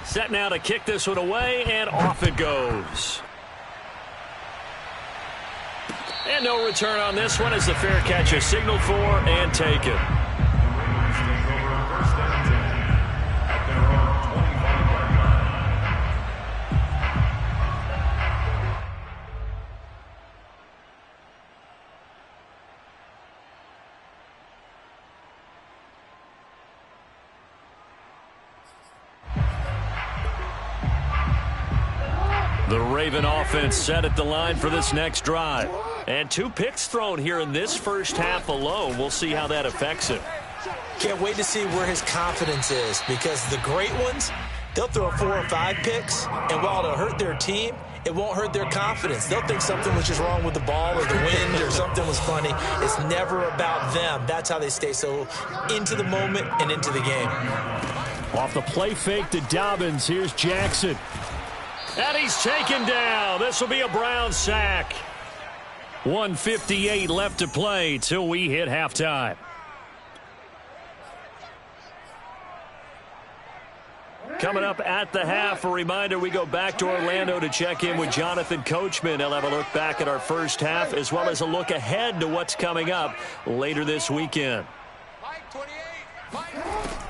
Set now to kick this one away, and off it goes. And no return on this one as the fair catch is signaled for and taken. The Raven offense set at the line for this next drive. And 2 picks thrown here in this first half alone. We'll see how that affects him. Can't wait to see where his confidence is, because the great ones, they'll throw 4 or 5 picks, and while it'll hurt their team, it won't hurt their confidence. They'll think something was just wrong with the ball or the wind or something was funny. It's never about them. That's how they stay so into the moment and into the game. Off the play fake to Dobbins, here's Jackson. And he's taken down. This will be a Brown sack. 1:58 left to play till we hit halftime. Coming up at the half, a reminder, we go back to Orlando to check in with Jonathan Coachman. He'll have a look back at our first half as well as a look ahead to what's coming up later this weekend.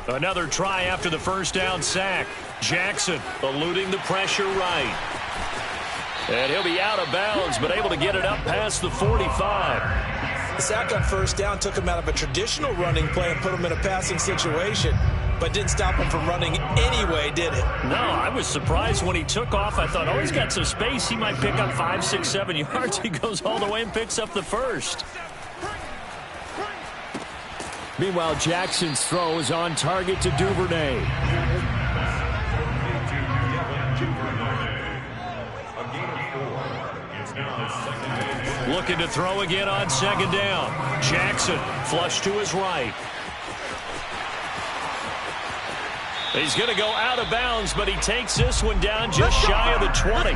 Another try after the first down sack. Jackson eluding the pressure right. And he'll be out of bounds, but able to get it up past the 45. The sack on first down took him out of a traditional running play and put him in a passing situation, but didn't stop him from running anyway, did it? No, I was surprised when he took off. I thought, oh, he's got some space. He might pick up 5, 6, 7 yards. He goes all the way and picks up the first. Meanwhile, Jackson's throw is on target to Duvernay. Looking to throw again on second down. Jackson flush to his right. He's going to go out of bounds, but he takes this one down just shy of the 20.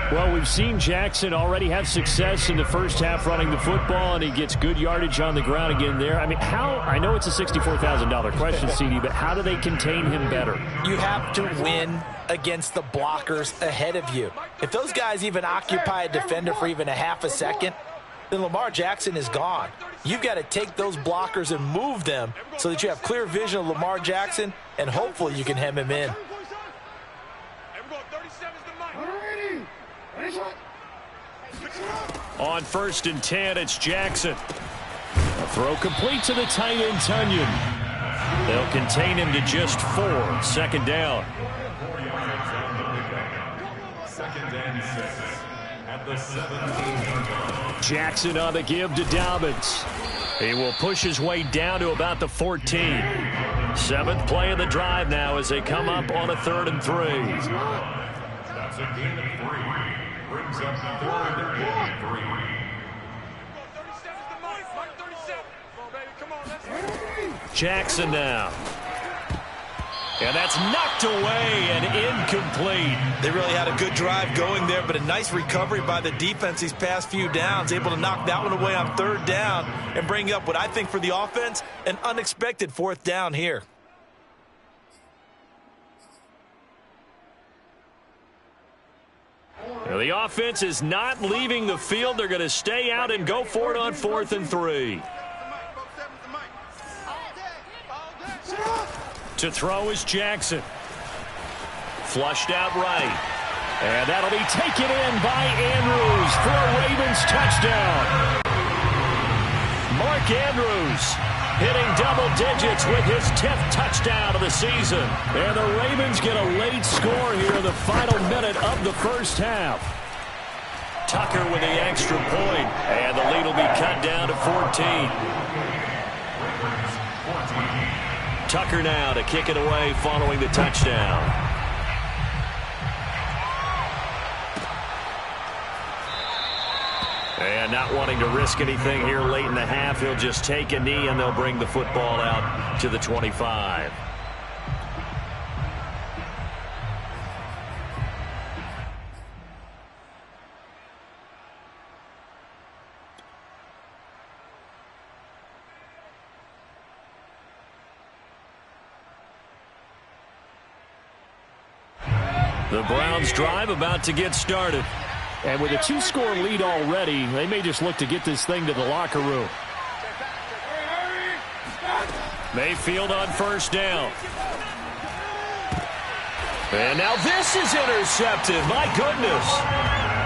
Well, we've seen Jackson already have success in the first half running the football, and he gets good yardage on the ground again there. I mean, I know it's a $64,000 question, CD, but how do they contain him better? You have to win against the blockers ahead of you. If those guys even occupy a defender for even a half a second, then Lamar Jackson is gone. You've got to take those blockers and move them so that you have clear vision of Lamar Jackson, and hopefully you can hem him in. On 1st and 10, it's Jackson. A throw complete to the tight end, Tunyon. They'll contain him to just 4. Second down. Second and 6 at the 17. Jackson on the give to Dobbins. He will push his way down to about the 14. 7th play of the drive now as they come up on a 3rd and 3. That's a gain of 3. Brings up 3rd and 3. Jackson now. And that's knocked away and incomplete. They really had a good drive going there, but a nice recovery by the defense these past few downs, able to knock that one away on 3rd down and bring up what I think for the offense, an unexpected 4th down here. Well, the offense is not leaving the field. They're going to stay out and go for it on 4th and 3. To throw is Jackson. Flushed out right. And that'll be taken in by Andrews for a Ravens touchdown. Mark Andrews hitting double digits with his 10th touchdown of the season. And the Ravens get a late score here in the final minute of the first half. Tucker with the extra point, and the lead will be cut down to 14. Tucker now to kick it away following the touchdown. And not wanting to risk anything here late in the half, he'll just take a knee and they'll bring the football out to the 25. The Browns drive about to get started. And with a 2-score lead already, they may just look to get this thing to the locker room. Mayfield on first down. And now this is intercepted. My goodness.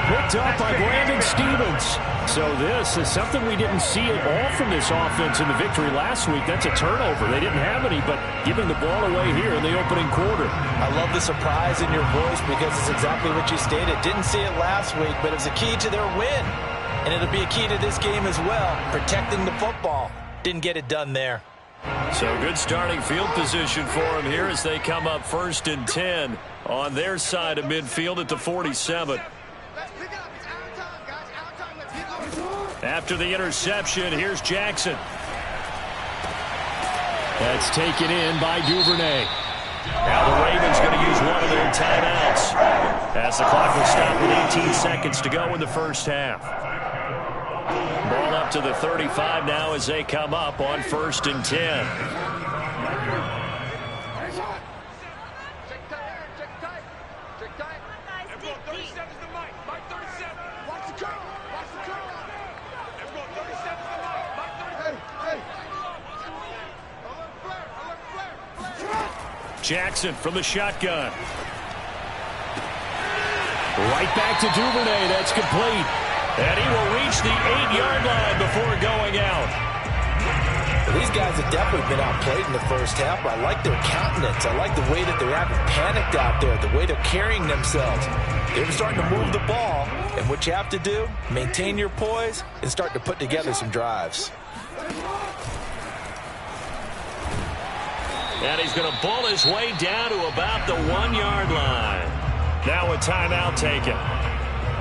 Picked up by Brandon Stevens. So this is something we didn't see at all from this offense in the victory last week. That's a turnover. They didn't have any, but giving the ball away here in the opening quarter. I love the surprise in your voice because it's exactly what you stated. Didn't see it last week, but it was a key to their win. And it'll be a key to this game as well, protecting the football. Didn't get it done there. So good starting field position for them here as they come up 1st and 10 on their side of midfield at the 47. After the interception, here's Jackson. That's taken in by Duvernay. Now the Ravens going to use one of their timeouts as the clock will stop with 18 seconds to go in the first half. Ball up to the 35 now as they come up on 1st and 10. Jackson from the shotgun. Right back to Duvernay. That's complete. And he will reach the 8-yard line before going out. These guys have definitely been outplayed in the first half. I like their countenance. I like the way that they're acting panicked out there, the way they're carrying themselves. They're starting to move the ball. And what you have to do, maintain your poise and start to put together some drives. And he's going to bull his way down to about the 1-yard line. Now a timeout taken.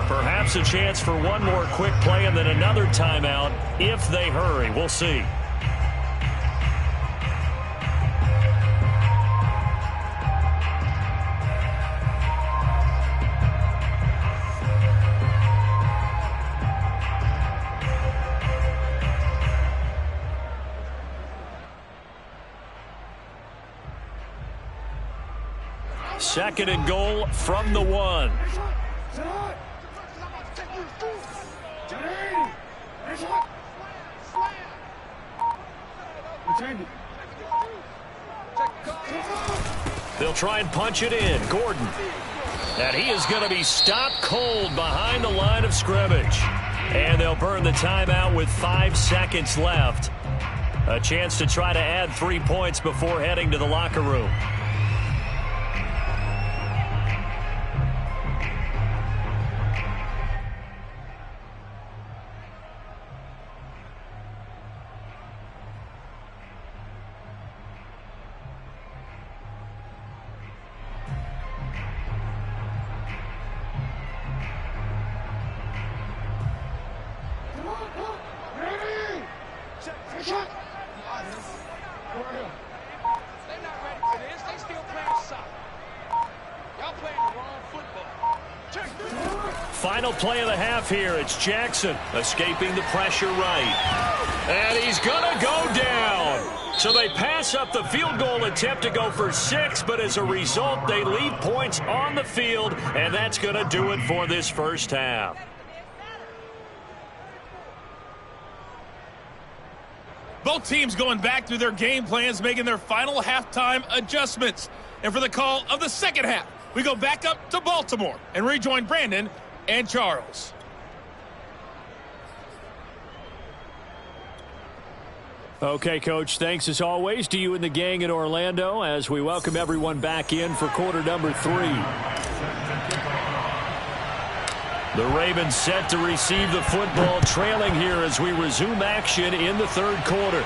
Perhaps a chance for one more quick play and then another timeout if they hurry. We'll see. Second and goal from the 1. They'll try and punch it in. Gordon. And he is going to be stopped cold behind the line of scrimmage. And they'll burn the timeout with 5 seconds left. A chance to try to add 3 points before heading to the locker room. Final play of the half here. It's Jackson escaping the pressure right. And he's going to go down. So they pass up the field goal attempt to go for 6, but as a result, they leave points on the field, and that's going to do it for this first half. Both teams going back through their game plans, making their final halftime adjustments. And for the call of the second half, we go back up to Baltimore and rejoin Brandon and Charles. Okay, Coach, thanks as always to you and the gang in Orlando as we welcome everyone back in for quarter number 3. The Ravens set to receive the football, trailing here as we resume action in the third quarter.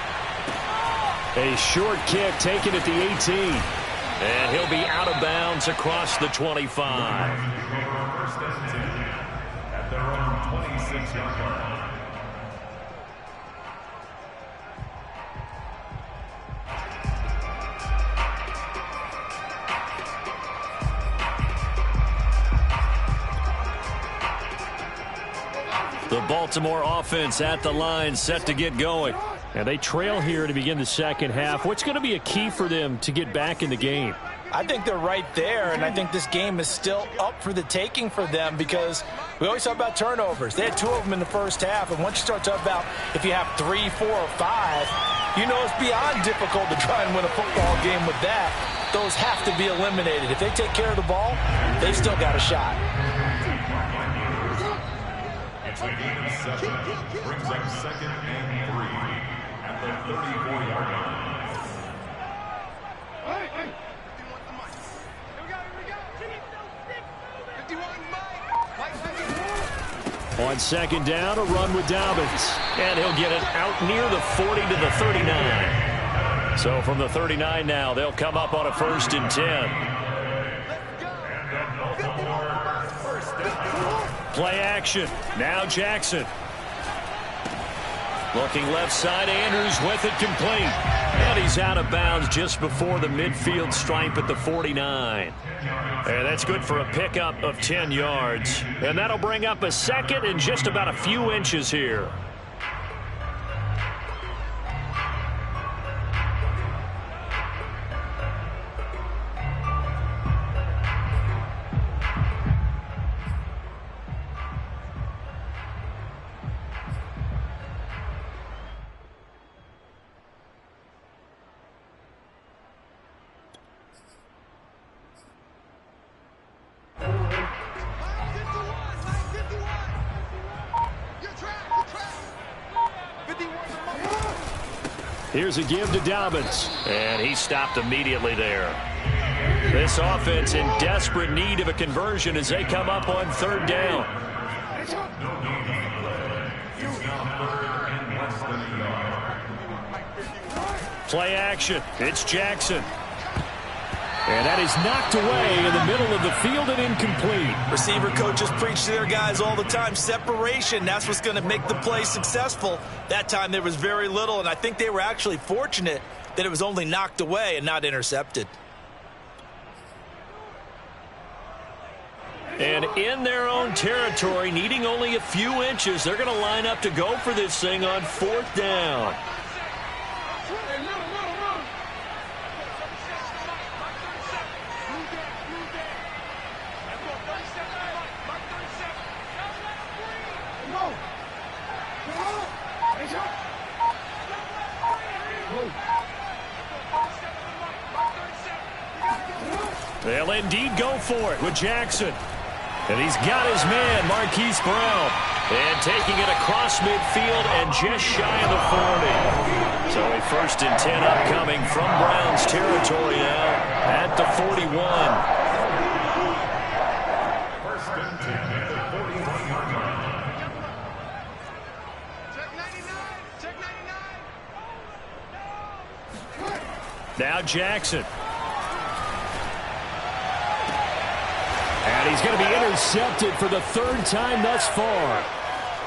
A short kick taken at the 18. And he'll be out of bounds across the 25. At their own 26-yard line. The Baltimore offense at the line set to get going. And they trail here to begin the second half. What's going to be a key for them to get back in the game? I think they're right there, and I think this game is still up for the taking for them because we always talk about turnovers. They had 2 of them in the first half, and once you start talking about if you have 3, 4, or 5, you know it's beyond difficult to try and win a football game with that. Those have to be eliminated. If they take care of the ball, they've still got a shot. It's a game of 7. Brings up 2nd and 3 at the 34-yard line. On 2nd down, a run with Dobbins. And he'll get it out near the 40 to the 39. So from the 39 now, they'll come up on a 1st and 10. Play action. Now Jackson. Looking left side, Andrews with it complete. And he's out of bounds just before the midfield stripe at the 49. And that's good for a pickup of 10 yards. And that'll bring up a 2nd and just about a few inches here. Here's a give to Dobbins. And he stopped immediately there. This offense in desperate need of a conversion as they come up on 3rd down. Play action. It's Jackson. And that is knocked away in the middle of the field and incomplete. Receiver coaches preach to their guys all the time. Separation, that's what's going to make the play successful. That time there was very little, and I think they were actually fortunate that it was only knocked away and not intercepted. And in their own territory, needing only a few inches, they're going to line up to go for this thing on 4th down. They'll indeed go for it with Jackson. And he's got his man, Marquise Brown. And taking it across midfield and just shy of the 40. So a 1st and 10 upcoming from Brown's territory now at the 41. 1st and 10 at the 41-yard line. Check 99. Now Jackson. And he's going to be intercepted for the 3rd time thus far.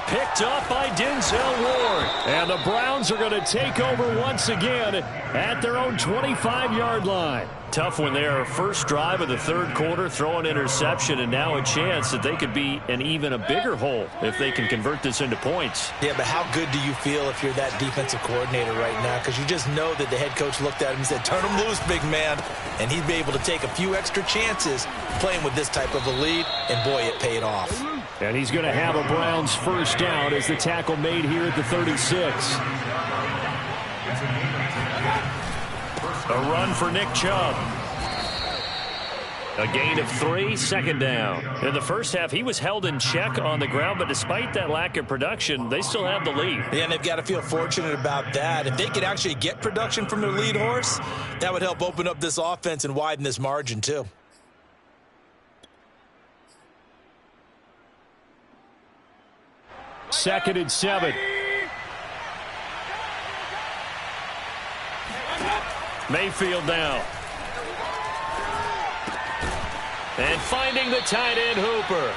Picked up by Denzel Ward. And the Browns are going to take over once again at their own 25-yard line. Tough one there. First drive of the 3rd quarter, throw an interception, and now a chance that they could be in even a bigger hole if they can convert this into points. Yeah, but how good do you feel if you're that defensive coordinator right now? Because you just know that the head coach looked at him and said, turn him loose, big man. And he'd be able to take a few extra chances playing with this type of a lead, and boy, it paid off. And he's going to have a Browns 1st down as the tackle made here at the 36. A run for Nick Chubb. A gain of 3, 2nd down. In the first half, he was held in check on the ground, but despite that lack of production, they still have the lead. Yeah, and they've got to feel fortunate about that. If they could actually get production from their lead horse, that would help open up this offense and widen this margin too. Second and 7. Mayfield now. And finding the tight end Hooper.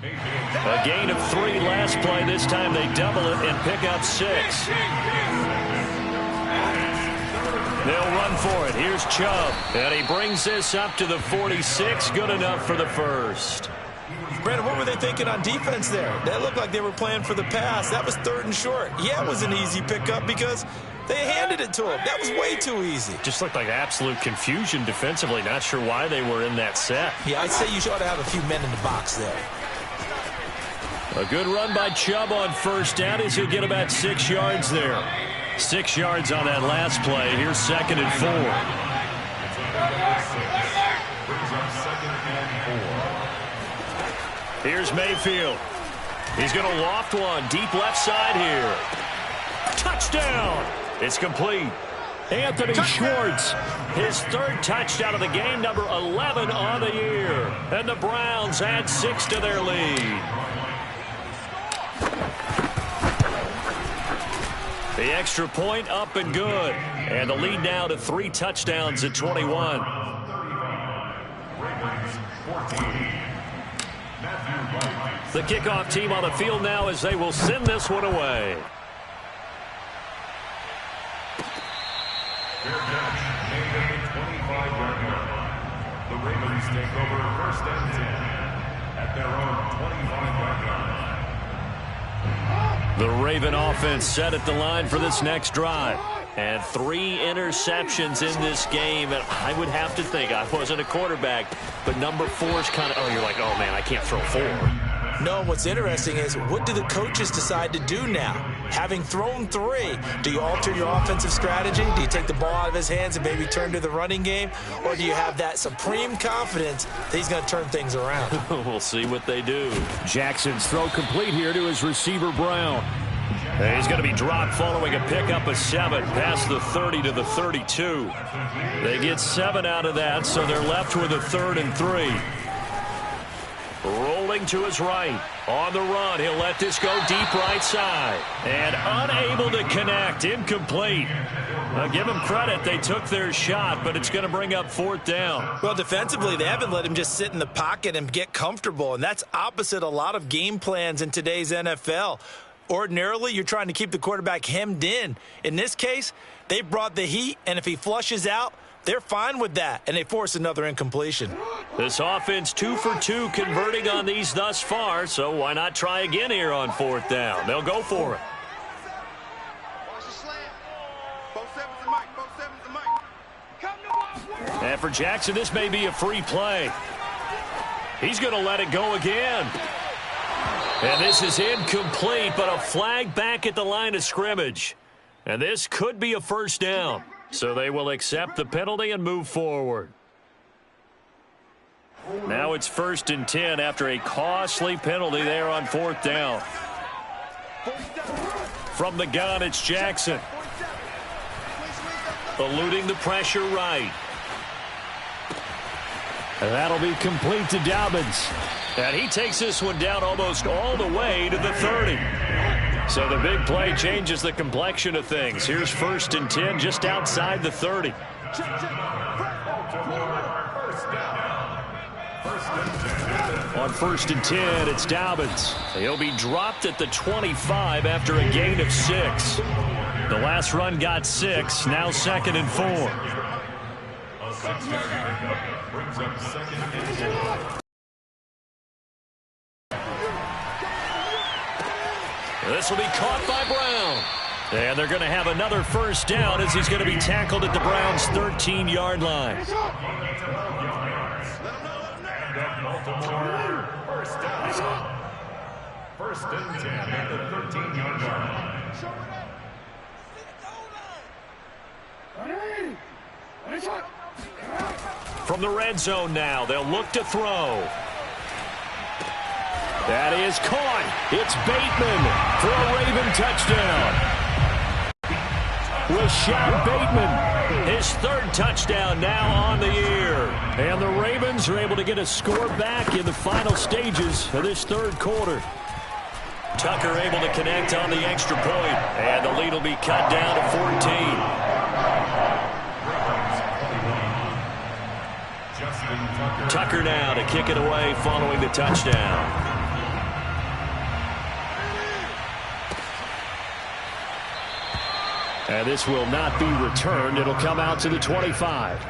A gain of 3 last play. This time they double it and pick up 6. They'll run for it. Here's Chubb. And he brings this up to the 46. Good enough for the 1st. Brandon, what were they thinking on defense there? That looked like they were playing for the pass. That was 3rd and short. Yeah, it was an easy pickup because They handed it to him. That was way too easy. Just looked like absolute confusion defensively. Not sure why they were in that set. Yeah, I'd say you ought to have a few men in the box there. A good run by Chubb on first down as he'll get about 6 yards there. 6 yards on that last play. Here's 2nd and 4. Here's Mayfield. He's going to loft one deep left side here. Touchdown. It's complete. Anthony Schwartz, his 3rd touchdown of the game, number 11 on the year. And the Browns add 6 to their lead. The extra point up and good. And the lead now to 3 touchdowns at 21. The kickoff team on the field now as they will send this one away. Fair catch made at the 25-yard line. The Ravens take over 1st and 10 at their own 25-yard line. The Raven offense set at the line for this next drive. And 3 interceptions in this game. And I would have to think, I wasn't a quarterback, but number 4's kind of, you're like, oh, man, I can't throw 4. No, what's interesting is what do the coaches decide to do now? Having thrown 3, do you alter your offensive strategy? Do you take the ball out of his hands and maybe turn to the running game? Or do you have that supreme confidence that he's going to turn things around? We'll see what they do. Jackson's throw complete here to his receiver, Brown. And he's going to be dropped following a pickup of 7 past the 30 to the 32. They get 7 out of that, so they're left with a 3rd and 3. Rolling to his right. On the run, he'll let this go deep right side. And unable to connect. Incomplete. Now, give them credit. They took their shot, but it's going to bring up 4th down. Well, defensively, they haven't let him just sit in the pocket and get comfortable, and that's opposite a lot of game plans in today's NFL. Ordinarily, you're trying to keep the quarterback hemmed in. In this case, they brought the heat, and if he flushes out, they're fine with that, and they force another incompletion. This offense 2 for 2 converting on these thus far, so why not try again here on 4th down? They'll go for it. And for Jackson, this may be a free play. He's going to let it go again. And this is incomplete, but a flag back at the line of scrimmage. And this could be a 1st down. So they will accept the penalty and move forward. Now it's 1st and 10 after a costly penalty there on 4th down. From the gun, it's Jackson. Eluding the pressure right. And that'll be complete to Dobbins. And he takes this one down almost all the way to the 30. So the big play changes the complexion of things. Here's 1st and 10 just outside the 30. On 1st and 10, it's Dobbins. He'll be dropped at the 25 after a gain of 6. The last run got 6, now 2nd and 4. A 6-yard pickup brings up 2nd and 4. This will be caught by Brown. And they're going to have another 1st down as he's going to be tackled at the Browns' 13-yard line. First down. 1st and 10 at the 13-yard line. From the red zone now, they'll look to throw. That is caught. It's Bateman for a Raven touchdown. Rashad Bateman, his 3rd touchdown now on the year. And the Ravens are able to get a score back in the final stages of this 3rd quarter. Tucker able to connect on the extra point, and the lead will be cut down to 14. Tucker now to kick it away following the touchdown. And this will not be returned. It'll come out to the 25.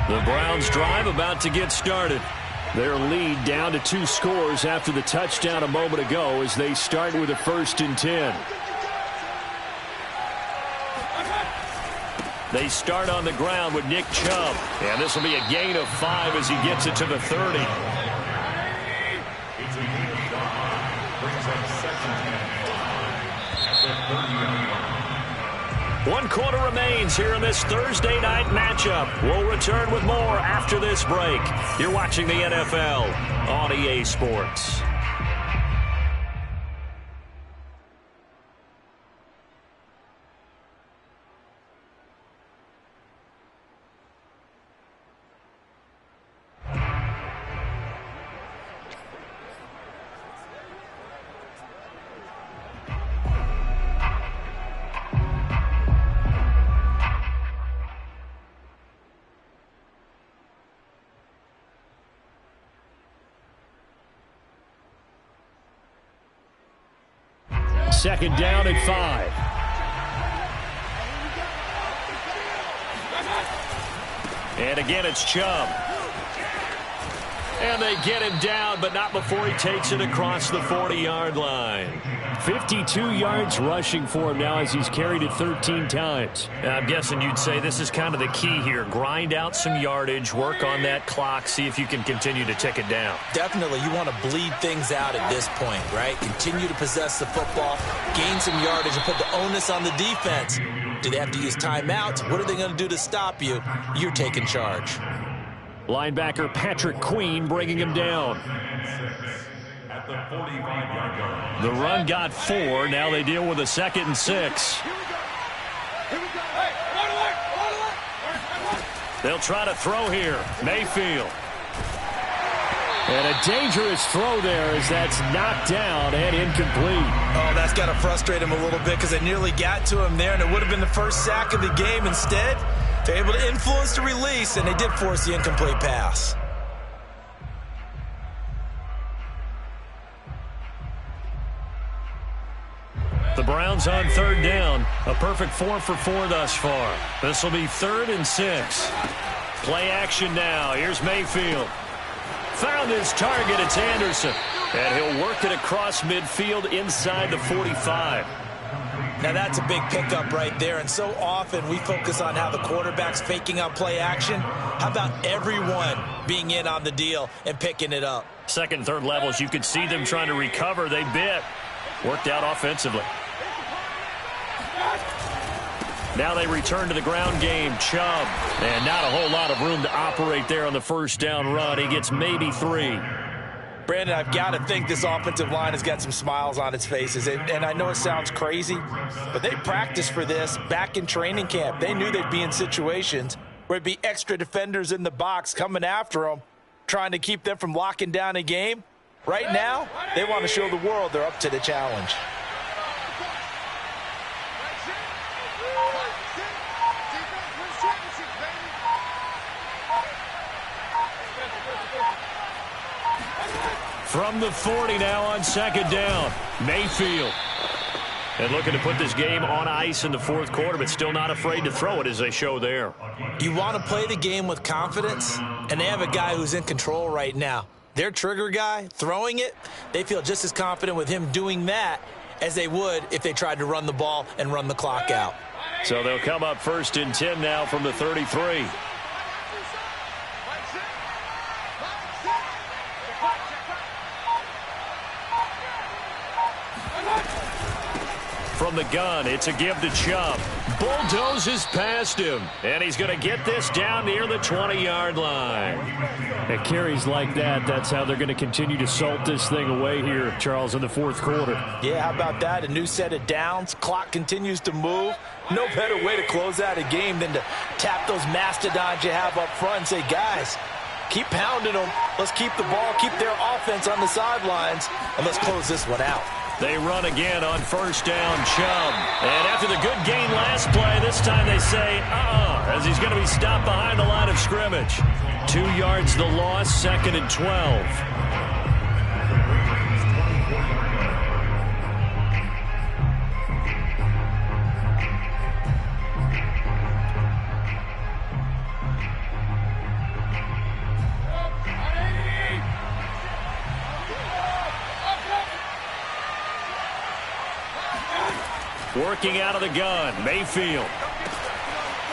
The Browns drive about to get started. Their lead down to 2 scores after the touchdown a moment ago as they start with a 1st and 10. They start on the ground with Nick Chubb. And this will be a gain of 5 as he gets it to the 30. It's a gain of 5. Brings up 2nd and 5 at the 30-yard line. 1 quarter remains here in this Thursday night matchup. We'll return with more after this break. You're watching the NFL on EA Sports. Second down and 5. And again, it's Chubb. And they get him down, but not before he takes it across the 40-yard line. 52 yards rushing for him now as he's carried it 13 times. I'm guessing you'd say this is kind of the key here. Grind out some yardage, work on that clock, see if you can continue to tick it down. Definitely, you want to bleed things out at this point, right? Continue to possess the football, gain some yardage, and put the onus on the defense. Do they have to use timeouts? What are they going to do to stop you? You're taking charge. Linebacker Patrick Queen bringing him down. At the 45-yard line. The run got 4. Now they deal with a 2nd and 6. They'll try to throw here. Mayfield. And a dangerous throw there as that's knocked down and incomplete. Oh, that's got to frustrate him a little bit because they nearly got to him there, and it would have been the first sack of the game. Instead, they're able to influence the release, and they did force the incomplete pass. The Browns on 3rd down. A perfect 4 for 4 thus far. This will be 3rd and 6. Play action now. Here's Mayfield. Found his target. It's Anderson. And he'll work it across midfield inside the 45. Now that's a big pickup right there, and so often we focus on how the quarterback's faking out play action. How about everyone being in on the deal and picking it up? 2nd and 3rd levels, you could see them trying to recover. They bit. Worked out offensively. Now they return to the ground game. Chubb. And not a whole lot of room to operate there on the 1st down run. He gets maybe 3. Brandon, I've got to think this offensive line has got some smiles on its faces. And I know it sounds crazy, but they practiced for this back in training camp. They knew they'd be in situations where it'd be extra defenders in the box coming after them, trying to keep them from locking down a game. Right now, they want to show the world they're up to the challenge. From the 40 now on 2nd down. Mayfield. And looking to put this game on ice in the 4th quarter, but still not afraid to throw it as they show there. You want to play the game with confidence, and they have a guy who's in control right now. Their trigger guy, throwing it, they feel just as confident with him doing that as they would if they tried to run the ball and run the clock out. So they'll come up 1st and 10 now from the 33. From the gun, it's a give to Chubb. Bulldozes past him, and he's going to get this down near the 20-yard line. At carries like that, that's how they're going to continue to salt this thing away here, Charles, in the 4th quarter. Yeah, how about that? A new set of downs. Clock continues to move. No better way to close out a game than to tap those mastodons you have up front and say, guys, keep pounding them. Let's keep the ball, keep their offense on the sidelines, and let's close this one out. They run again on 1st down, Chubb. And after the good gain last play, this time they say, as he's going to be stopped behind the line of scrimmage. 2 yards the loss, 2nd and 12. Working out of the gun, Mayfield.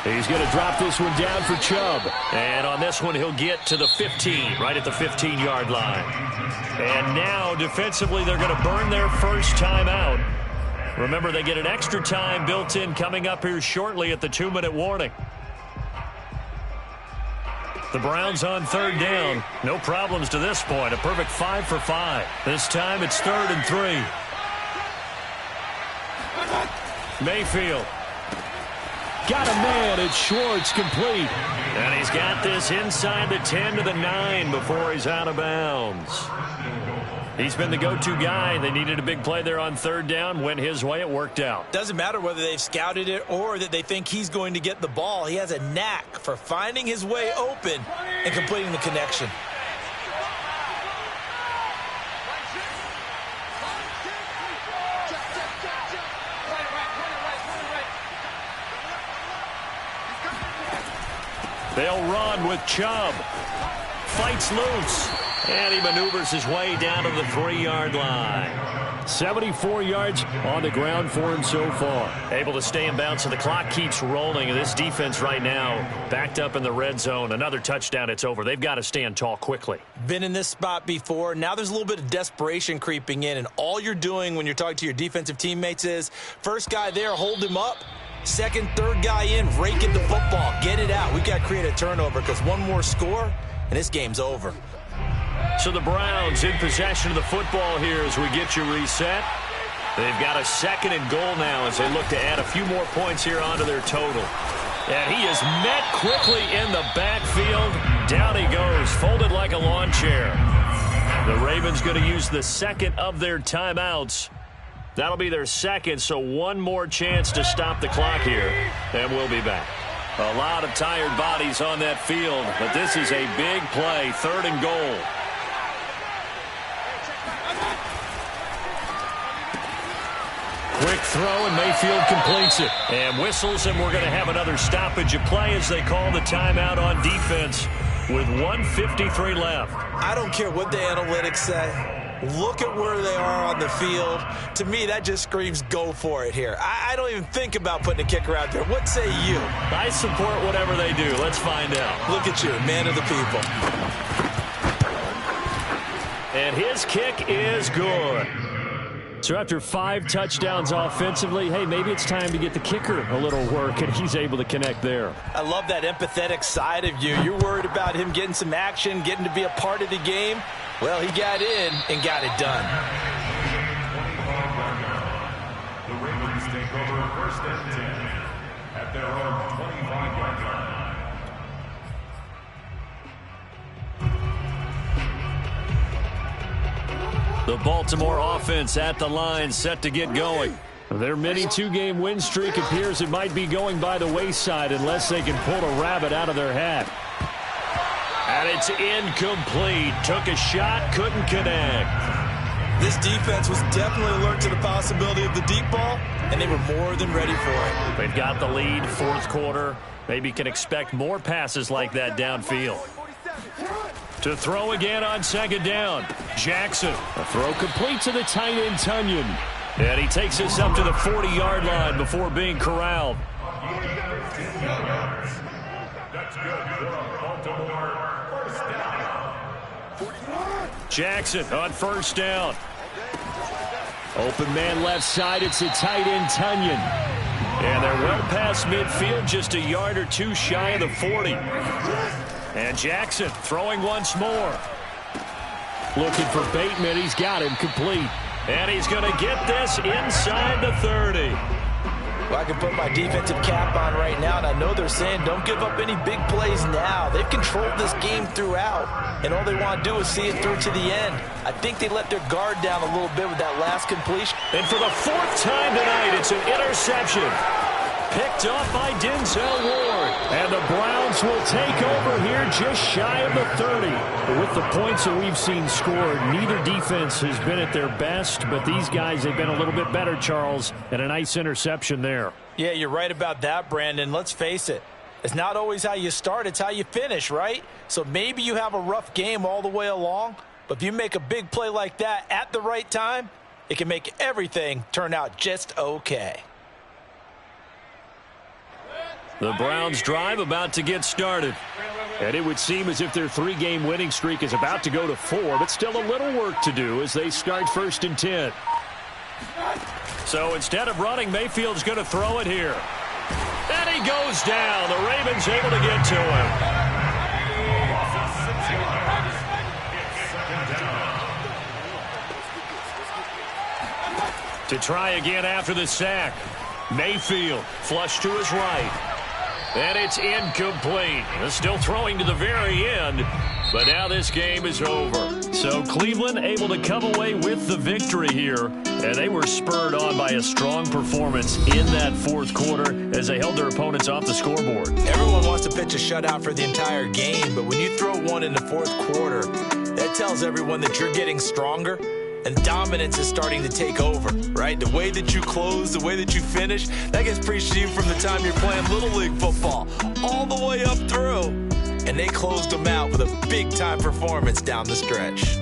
He's going to drop this one down for Chubb. And on this one, he'll get to the 15, right at the 15-yard line. And now, defensively, they're going to burn their first timeout. Remember, they get an extra time built in coming up here shortly at the 2-minute warning. The Browns on third down. No problems to this point. A perfect 5 for 5. This time, it's 3rd and 3. Mayfield. Got a man. It's Schwartz, complete. And he's got this inside the 10 to the 9 before he's out of bounds. He's been the go-to guy. They needed a big play there on third down. Went his way. It worked out. Doesn't matter whether they've scouted it or that they think he's going to get the ball. He has a knack for finding his way open and completing the connection. They'll run with Chubb. Fights loose. And he maneuvers his way down to the 3-yard line. 74 yards on the ground for him so far. Able to stay in bounds, so the clock keeps rolling. And this defense right now backed up in the red zone. Another touchdown, it's over. They've got to stand tall quickly. Been in this spot before. Now there's a little bit of desperation creeping in. And all you're doing when you're talking to your defensive teammates is, first guy there, hold him up. Second, third guy in, rake in the football. Get it out. We've got to create a turnover because one more score, and this game's over. So the Browns in possession of the football here as we get you reset. They've got a 2nd and goal now as they look to add a few more points here onto their total. And he is met quickly in the backfield. Down he goes, folded like a lawn chair. The Ravens going to use the 2nd of their timeouts. That'll be their 2nd, so one more chance to stop the clock here, and we'll be back. A lot of tired bodies on that field, but this is a big play, 3rd and goal. Quick throw, and Mayfield completes it. And whistles, and we're going to have another stoppage of play as they call the timeout on defense with 1:53 left. I don't care what the analytics say. Look at where they are on the field. To me, that just screams go for it here. I don't even think about putting a kicker out there. What say you? I support whatever they do. Let's find out. Look at you, man of the people. And his kick is good. So after 5 touchdowns offensively, hey, maybe it's time to get the kicker a little work, and he's able to connect there. I love that empathetic side of you. You're worried about him getting some action, getting to be a part of the game. Well, he got in and got it done. The Ravens take over 1st and 10 at their own 25-yard line. The Baltimore offense at the line, set to get going. Their mini 2-game win streak appears it might be going by the wayside unless they can pull a rabbit out of their hat. And it's incomplete. Took a shot, couldn't connect. This defense was definitely alert to the possibility of the deep ball, and they were more than ready for it. They've got the lead, 4th quarter. Maybe can expect more passes like that downfield. To throw again on 2nd down. Jackson. A throw complete to the tight end, Tunyon. And he takes us up to the 40-yard line before being corralled. That's good for Baltimore. 1st down. Jackson on 1st down. Open man left side. It's the tight end, Tunyon. And they're well past midfield, just a yard or 2 shy of the 40. And Jackson throwing once more. Looking for Bateman. He's got him complete. And he's going to get this inside the 30. Well, I can put my defensive cap on right now, and I know they're saying don't give up any big plays now. They've controlled this game throughout, and all they want to do is see it through to the end. I think they let their guard down a little bit with that last completion. And for the 4th time tonight, it's an interception. Picked off by Denzel Ward. And the Browns will take over here just shy of the 30. But with the points that we've seen scored, neither defense has been at their best. But these guys have been a little bit better, Charles. And a nice interception there. Yeah, you're right about that, Brandon. Let's face it. It's not always how you start, it's how you finish, right? So maybe you have a rough game all the way along. But if you make a big play like that at the right time, it can make everything turn out just okay. The Browns' drive about to get started. And it would seem as if their 3-game winning streak is about to go to 4, but still a little work to do as they start 1st and 10. So instead of running, Mayfield's going to throw it here. And he goes down. The Ravens able to get to him. To try again after the sack. Mayfield flush to his right. And it's incomplete. Still throwing to the very end. But now this game is over. So Cleveland able to come away with the victory here. And they were spurred on by a strong performance in that 4th quarter as they held their opponents off the scoreboard. Everyone wants to pitch a shutout for the entire game, but when you throw one in the 4th quarter, that tells everyone that you're getting stronger and dominance is starting to take over, right? The way that you close, the way that you finish, that gets preached to you from the time you're playing Little League football all the way up through. And they closed them out with a big-time performance down the stretch.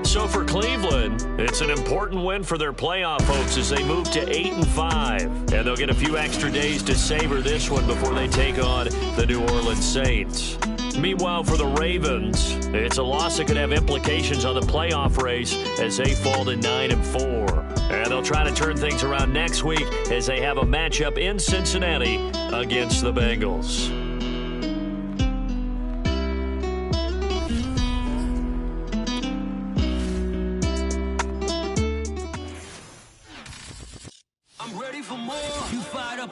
So for Cleveland, it's an important win for their playoff hopes as they move to 8-5. And they'll get a few extra days to savor this one before they take on the New Orleans Saints. Meanwhile, for the Ravens, it's a loss that could have implications on the playoff race as they fall to 9-4. And they'll try to turn things around next week as they have a matchup in Cincinnati against the Bengals. I'm ready for more. You fired up